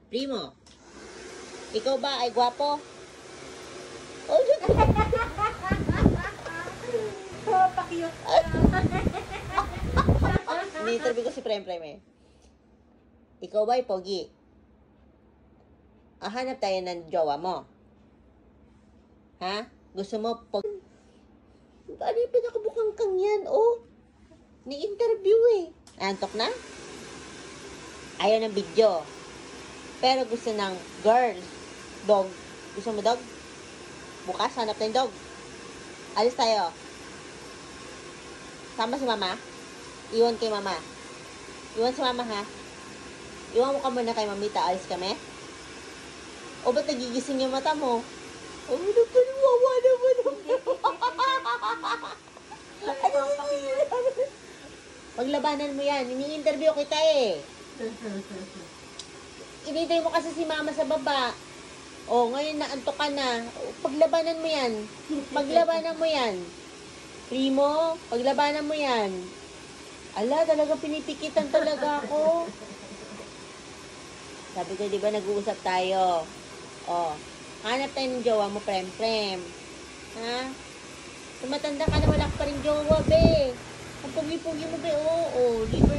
Primo, ikaw ba ay gwapo? Oh, Oh, pakiyot ka. ini-interview ko si Prem eh. Ikaw ba ay pogi? Hanap tayo ng jowa mo. Ha? Gusto mo pogi? Ano yung pinakabukang kang yan, oh? Ni-interview eh. Antok na? Ayaw ng video. Pero gusto ng girl. Dog. Gusto mo dog? Bukas, hanap tayong dog. Alis tayo. Sama si mama? Iwan kay mama. Iwan si mama, ha? Iwan mo ka muna kay mamita. Alis kami? O ba't nagigising yung mata mo? Oh, nagkaliwawa naman ako. Paglabanan mo yan. Ini-interview kita eh. Inintay mo kasi si mama sa baba. Oh, ngayon naantok ka na. Paglabanan mo yan. Paglabanan mo yan. Primo, paglabanan mo yan. Ala, talagang pinipikitan talaga ako. Sabi ko, di ba nag-uusap tayo? Oh, hanap tayo ng jowa mo, Prem. Ha? Tumatanda ka na, wala ka pa rin jowa, be. Ang pugi-pugi mo, be. Oo, liver